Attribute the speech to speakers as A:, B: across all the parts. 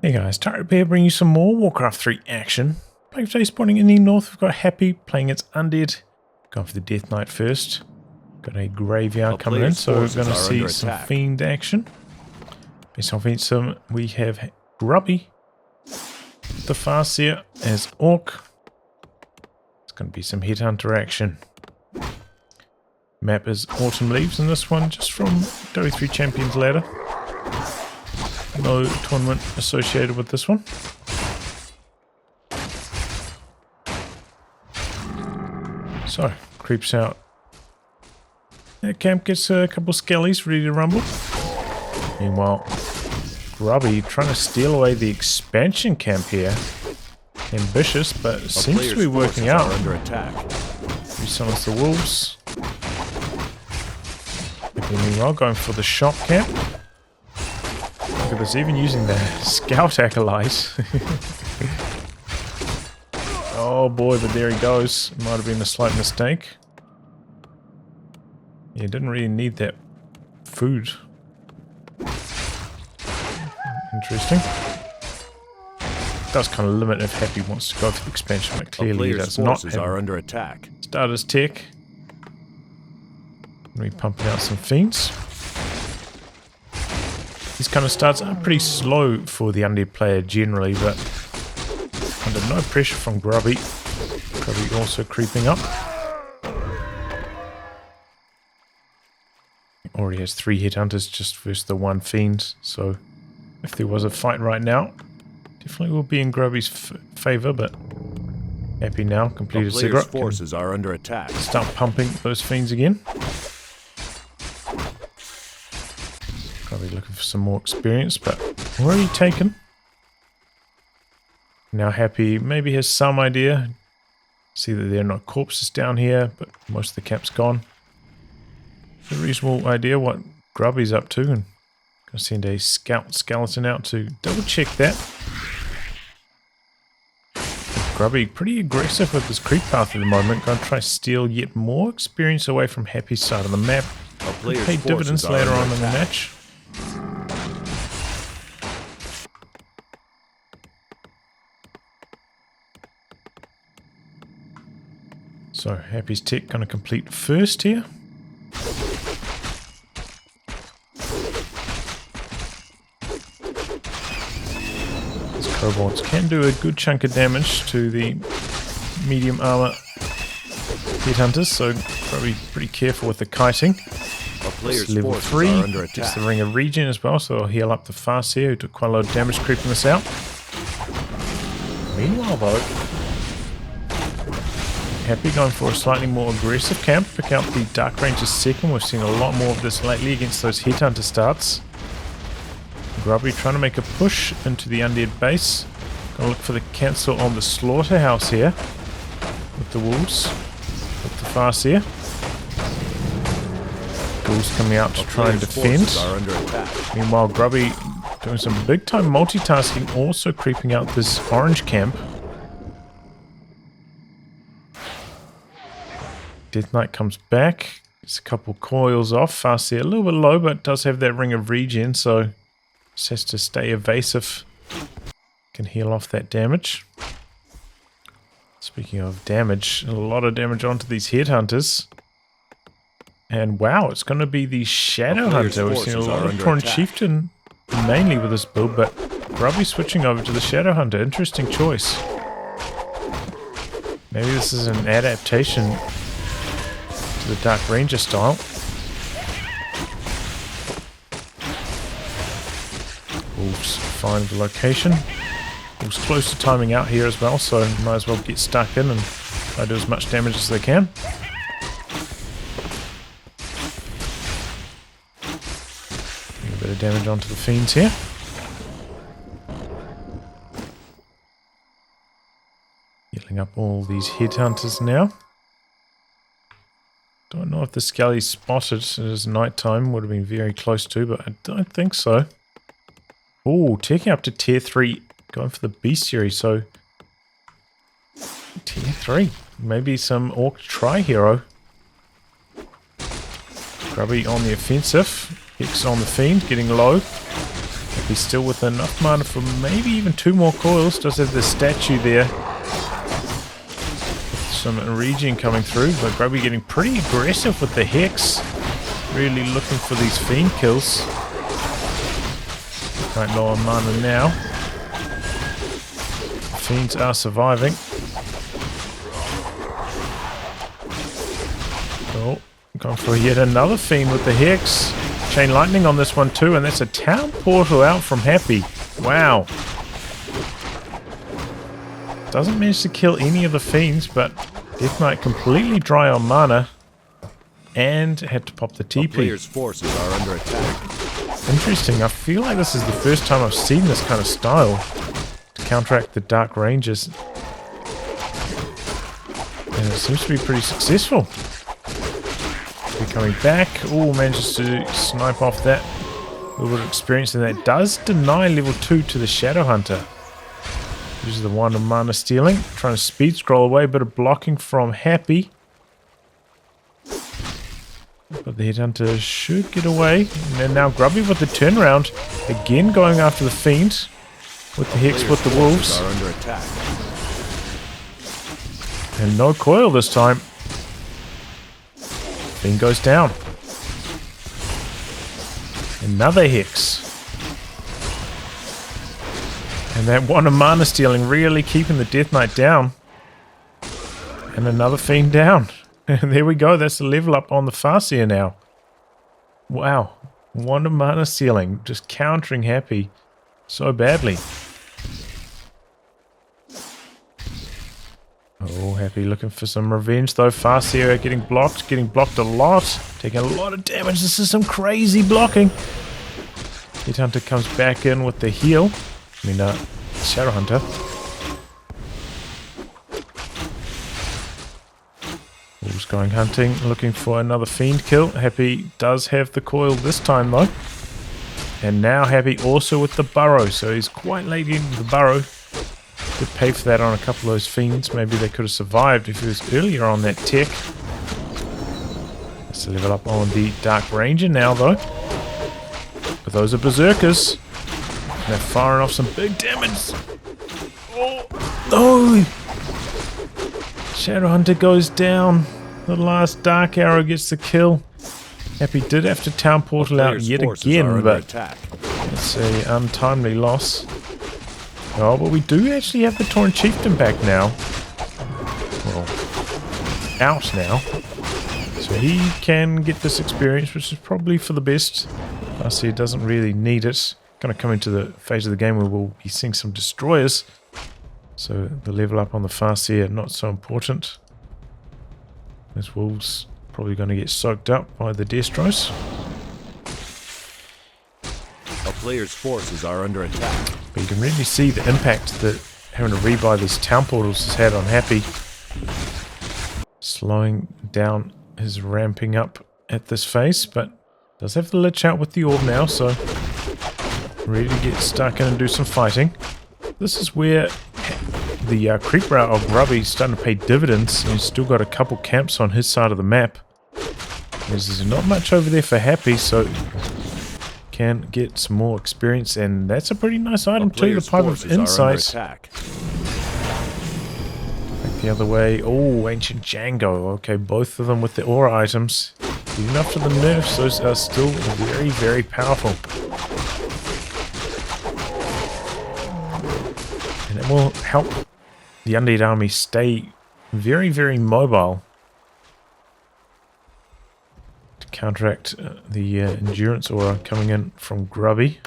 A: Hey guys, Tarot here bringing you some more Warcraft 3 action. Playing today, spawning in the north, we've got Happy playing its Undead. Going for the Death Knight first. Got a graveyard coming in, so we're going to see some Fiend action. Based on Fiend, we have Grubby, the Farseer as Orc. It's going to be some Headhunter action. Map is Autumn Leaves in this one, just from WC3 Champions Ladder. No tournament associated with this one. So, creeps out. That camp gets a couple skellies ready to rumble. Meanwhile, Grubby trying to steal away the expansion camp here. Ambitious, but seems to be working out.
B: Under attack.
A: We silence the wolves. Meanwhile, going for the shop camp. Look at this, even using the scout acolyte. Oh boy, but there he goes. Might have been a slight mistake. Yeah, didn't really need that food. Interesting. Does kind of limit if Happy wants to go for the expansion, but clearly he does not have
B: are under attack.
A: Starter's tech. We're pumping out some fiends. These kind of starts are pretty slow for the Undead player generally, but under no pressure from Grubby. Grubby also creeping up. Already has 3 Headhunters just versus the 1 Fiend, so if there was a fight right now, definitely will be in Grubby's favour, but Happy now, completed Ziggurat.
B: Forces are under attack.
A: Start pumping those Fiends again. Probably looking for some more experience, but already taken. Now Happy maybe has some idea. See that there are no corpses down here, but most of the camp's gone. It's a reasonable idea what Grubby's up to, and gonna send a scout skeleton out to double check that. Grubby pretty aggressive with his creep path at the moment. Gonna try to steal yet more experience away from Happy's side of the map. Pay dividends later on in the match. So, Happy's tech going to complete first here. These kobolds can do a good chunk of damage to the medium armor Headhunters, so probably pretty careful with the kiting. It's level 3, gets the Ring of Regen as well, so I'll heal up the Farseer, who took quite a lot of damage creeping this out. Meanwhile though, Happy going for a slightly more aggressive camp, pick out the Dark Ranger's second. We've seen a lot more of this lately against those Headhunter starts. Grubby trying to make a push into the Undead base. Gonna look for the cancel on the Slaughterhouse here with the wolves, with the Farseer. Ghouls coming out to try and defend. Meanwhile, Grubby doing some big time multitasking, also creeping out this orange camp. Death Knight comes back, gets a couple coils off. Farseer a little bit low, but does have that Ring of Regen, so just has to stay evasive. Can heal off that damage. Speaking of damage, a lot of damage onto these Headhunters. And wow, it's going to be the Shadow Hunter. We've seen a lot of Tauren Chieftain mainly with this build, but Grubby switching over to the Shadow Hunter. Interesting choice. Maybe this is an adaptation to the Dark Ranger style. Wolves find the location. Wolves close to timing out here as well, so might as well get stuck in and try to do as much damage as they can. A bit of damage onto the Fiends here. Healing up all these Headhunters now. Don't know if the Skelly's spotted. It is night time. Would have been very close to, but I don't think so. Oh, taking up to tier 3. Going for the Bestiary, so tier 3. Maybe some Orc Tri-Hero. Grubby on the offensive. Hex on the Fiend, getting low. Happy still with enough mana for maybe even 2 more coils. Does have the statue there. Some regen coming through, but Grubby getting pretty aggressive with the Hex. Really looking for these Fiend kills. Quite low on mana now. Fiends are surviving. Oh, going for yet another Fiend with the Hex. Chain Lightning on this one too, and that's a town portal out from Happy. Wow. Doesn't manage to kill any of the Fiends, but Death Knight completely dry on mana. And had to pop the TP.
B: The player's forces are under attack.
A: Interesting. I feel like this is the first time I've seen this kind of style to counteract the Dark Rangers. And it seems to be pretty successful. We're coming back. Oh, manages to snipe off that. A little bit of experience, and that does deny level 2 to the Shadow Hunter. Uses the Wand of Mana Stealing. Trying to speed scroll away, bit of blocking from Happy. But the Headhunter should get away. And then now Grubby with the turnaround. Again going after the Fiend. With the Hex with the Wolves.
B: Are under attack.
A: And no coil this time. Fiend goes down. Another Hex. And that Wand of Mana Stealing really keeping the Death Knight down. And another Fiend down. And there we go, that's the level up on the Farseer now. Wow. Wand of Mana Stealing, just countering Happy so badly. Oh, Happy looking for some revenge though. Farseer getting blocked a lot. Taking a lot of damage, this is some crazy blocking. Headhunter comes back in with the heal. Shadow Hunter. Wolves going hunting, looking for another Fiend kill. Happy does have the coil this time though. And now Happy also with the burrow, so he's quite late into the burrow. Could pay for that on a couple of those Fiends. Maybe they could have survived if he was earlier on that tech. Let's level up on the Dark Ranger now though. But those are Berserkers. And they're firing off some big damage. Oh no! Shadow Hunter goes down. The last Dark Arrow gets the kill. Happy did have to town portal out yet again, but it's a untimely loss. Oh, but we do actually have the Tauren Chieftain back now. Well, out now. So he can get this experience, which is probably for the best. I see it doesn't really need it. Going to come into the phase of the game where we'll be seeing some destroyers. So the level up on the Farseer, not so important. This Wolves probably going to get soaked up by the Destros.
B: A player's forces are under attack.
A: But you can really see the impact that having to rebuy these town portals has had on Happy. Slowing down his ramping up at this phase, but does have the Lich out with the orb now, so ready to get stuck in and do some fighting. This is where the creep route of Grubby is starting to pay dividends. He's still got a couple camps on his side of the map. There's not much over there for Happy, so can get some more experience, and that's a pretty nice item too, the Pipe of Insight. Back the other way. Oh, Ancient Django. Okay, both of them with the aura items. Even after the nerfs, those are still very, very powerful. And it will help the Undead army stay very, very mobile to counteract the endurance aura coming in from Grubby.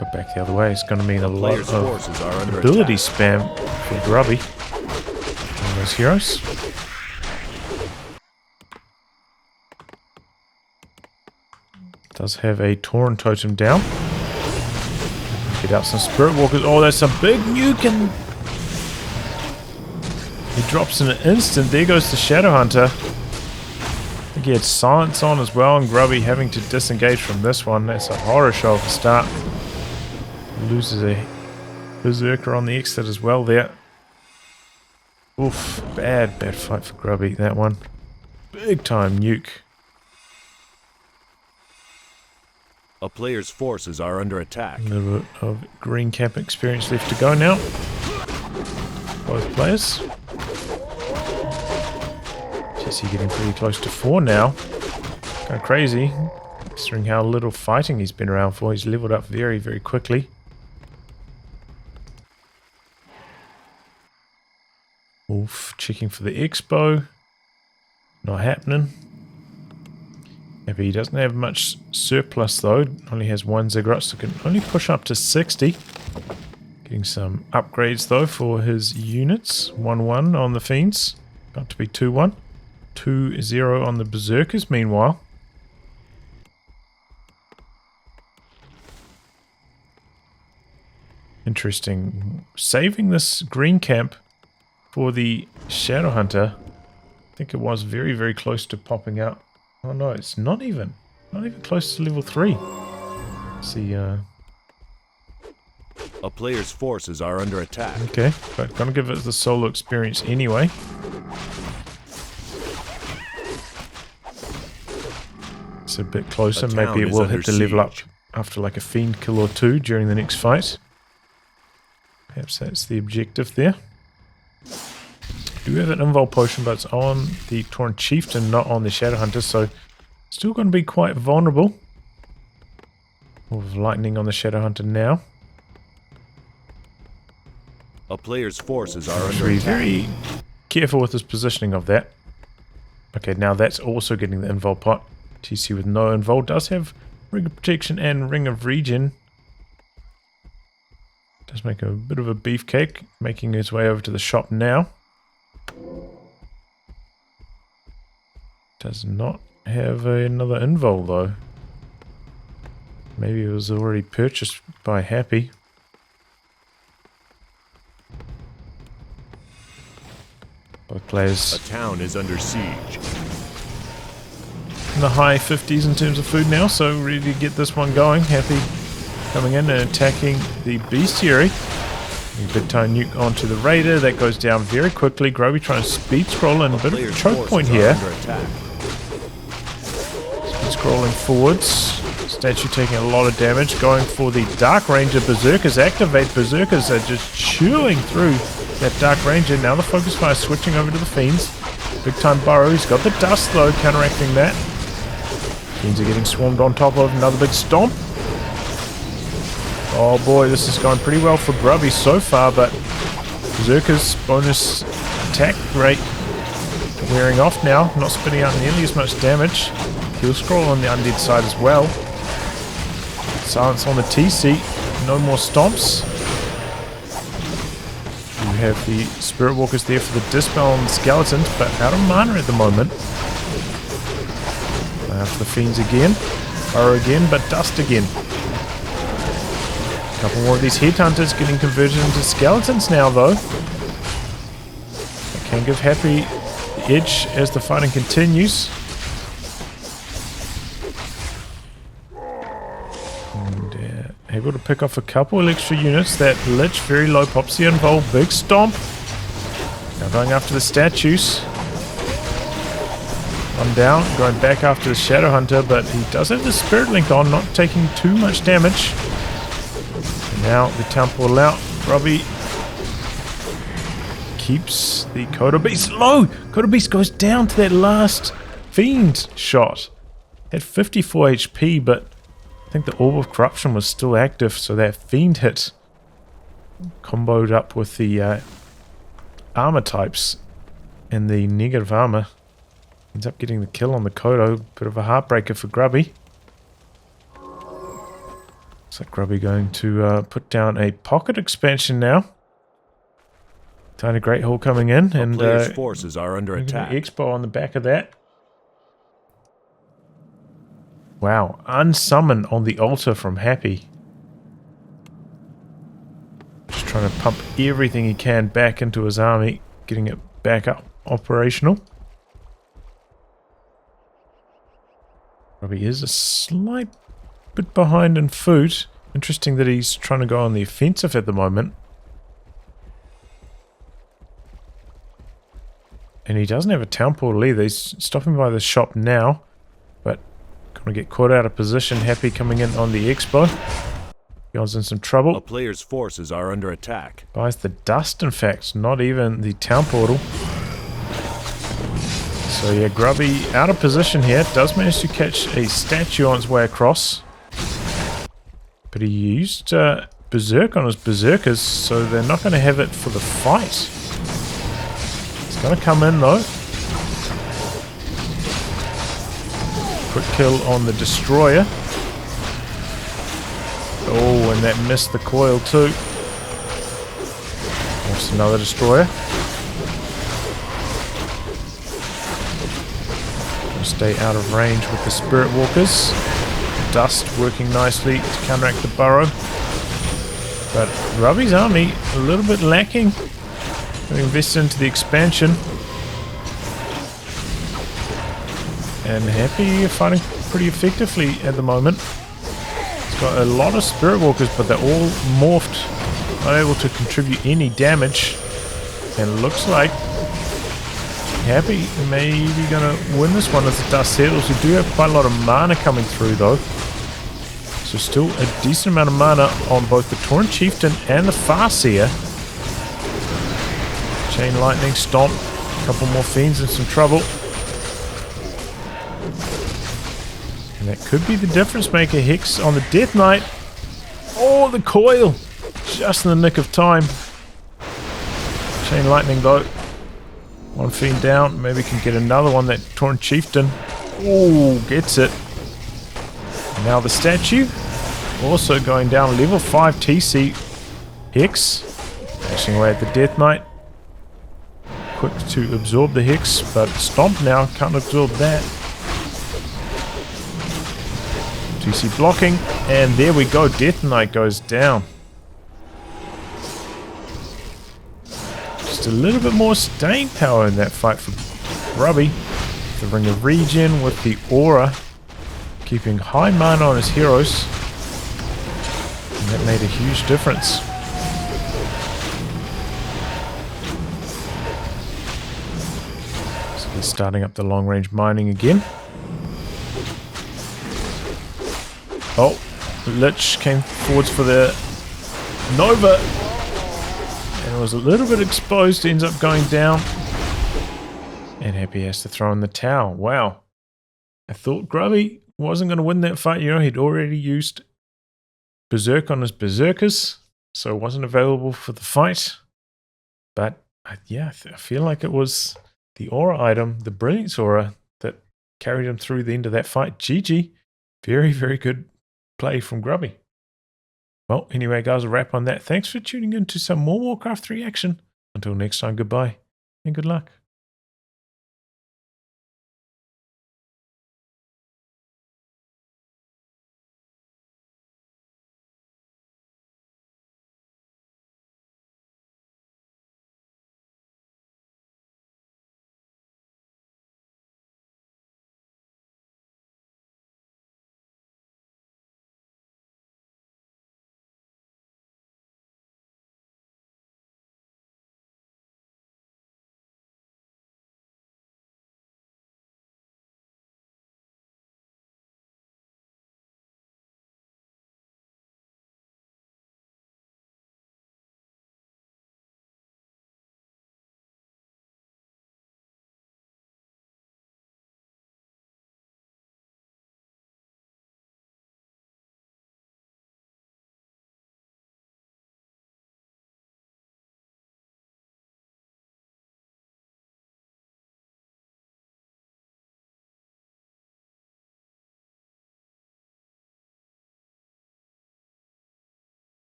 A: But back the other way, it's going to mean a lot of ability spam for Grubby and those heroes. Does have a Tauren totem down. Get out some Spirit Walkers. Oh, that's a big nuke, and he drops in an instant. There goes the Shadow Hunter. I think he had Silence on as well, and Grubby having to disengage from this one. That's a horror show at the start. Loses a Berserker on the exit as well there. Oof, bad fight for Grubby, that one. Big time nuke.
B: A player's forces are under attack.
A: A little bit of green cap experience left to go now. Both players. Jesse getting pretty close to 4 now. Kind of crazy, considering how little fighting he's been around for. He's leveled up very, very quickly. Wolf checking for the expo. Not happening. Maybe he doesn't have much surplus though. Only has 1 ziggurat, so can only push up to 60. Getting some upgrades though for his units. 1-1 on the Fiends. Got to be 2-1. 2-0 on the Berserkers meanwhile. Interesting. Saving this green camp for the Shadow Hunter. I think it was very, very close to popping out. Oh no, it's not even close to level 3. Let's see,
B: A player's forces are under attack.
A: okay, but gonna give it the solo experience anyway. It's a bit closer, maybe it will hit the level up after like a fiend kill or 2 during the next fight. Perhaps that's the objective there. Do have an invul potion, but it's on the Tauren Chieftain, not on the Shadow Hunter, so still going to be quite vulnerable. With lightning on the Shadow Hunter now.
B: A player's forces are under
A: Be
B: attack.
A: very careful with his positioning of that. Okay, now that's also getting the invul pot. TC with no invul does have Ring of Protection and Ring of Regen. Does make a bit of a beefcake, making his way over to the shop now. Does not have another invul though. Maybe it was already purchased by Happy. Both players
B: A town is under siege.
A: in the high 50s in terms of food now, so ready to get this one going. Happy coming in and attacking the bestiary. Big time nuke onto the raider. That goes down very quickly. Grubby trying to speed scroll and a bit of a choke point here. Speed scrolling forwards. Statue taking a lot of damage. Going for the Dark Ranger Berserkers. Activate Berserkers are just chewing through that Dark Ranger. Now the focus fire switching over to the Fiends. Big time burrow. He's got the dust though, counteracting that. Fiends are getting swarmed on top of another big stomp. Oh boy, this is going pretty well for Grubby so far, but Berserker's bonus attack rate wearing off now, not spitting out nearly as much damage. He'll scroll on the Undead side as well. Silence on the TC, no more stomps. You have the Spirit Walkers there for the Dispel on the Skeletons, but out of mana at the moment. For the Fiends again, Burrow again, but Dust again. A couple more of these Headhunters getting converted into Skeletons now though. That can give Happy the edge as the fighting continues. And able to pick off a couple of extra units. That Lich very low, pops the invul, big stomp. Now going after the statues. One down, going back after the Shadow Hunter, but he does have the Spirit Link on, not taking too much damage. And now the Town Portal out. Grubby keeps the Kodo Beast low. Kodo Beast goes down to that last Fiend shot. Had 54 HP, but I think the Orb of Corruption was still active, so that Fiend hit comboed up with the armor types and the negative armor. Ends up getting the kill on the Kodo. Bit of a heartbreaker for Grubby. Looks like Grubby going to put down a pocket expansion now. Tiny Great Hall coming in, and
B: player's forces are under attack.
A: Expo on the back of that. Wow, unsummon on the altar from Happy. Just trying to pump everything he can back into his army, getting it back up operational. Probably is a slight bit behind in food. Interesting that he's trying to go on the offensive at the moment. And he doesn't have a town portal either. He's stopping by the shop now. But Gonna get caught out of position. Happy coming in on the expo. Goes in some trouble.
B: A player's forces are under attack.
A: Buys the dust, in fact, not even the town portal. So yeah, Grubby out of position here. Does manage to catch a statue on its way across. But he used Berserk on his Berserkers, so they're not going to have it for the fight. It's going to come in though. Quick kill on the Destroyer. Oh, and that missed the coil too. That's another Destroyer. Stay out of range with the Spirit Walkers. Dust working nicely to counteract the burrow. But Grubby's army a little bit lacking. We invested into the expansion. And Happy fighting pretty effectively at the moment. It's got a lot of Spirit Walkers, but they're all morphed, unable to contribute any damage. And it looks like Happy maybe gonna win this one as the dust settles. We do have quite a lot of mana coming through though. So still a decent amount of mana on both the Tauren Chieftain and the Farseer. Chain Lightning, Stomp, a couple more Fiends in some trouble. And that could be the difference maker. Hex on the Death Knight. Oh, the coil! Just in the nick of time. Chain Lightning though. One Fiend down. Maybe can get another one. That Tauren Chieftain. Oh, gets it. Now the statue. Also going down. Level 5 TC. Hex. Bashing away at the Death Knight. Quick to absorb the Hex. But Stomp now can't absorb that. TC blocking. And there we go. Death Knight goes down. A little bit more staying power in that fight for Grubby. The Ring of Regen with the Aura, keeping high mana on his heroes, and that made a huge difference. So he's starting up the long range mining again. Oh, Lich came forwards for the Nova. And was a little bit exposed, ends up going down. And Happy has to throw in the towel. Wow. I thought Grubby wasn't going to win that fight. You know, he'd already used Berserk on his Berserkers, so it wasn't available for the fight. But yeah, I feel like it was the Aura item, the Brilliance Aura, that carried him through the end of that fight. GG. Very, very good play from Grubby. Well, anyway, guys, a wrap on that. Thanks for tuning in to some more Warcraft 3 action. Until next time, goodbye and good luck.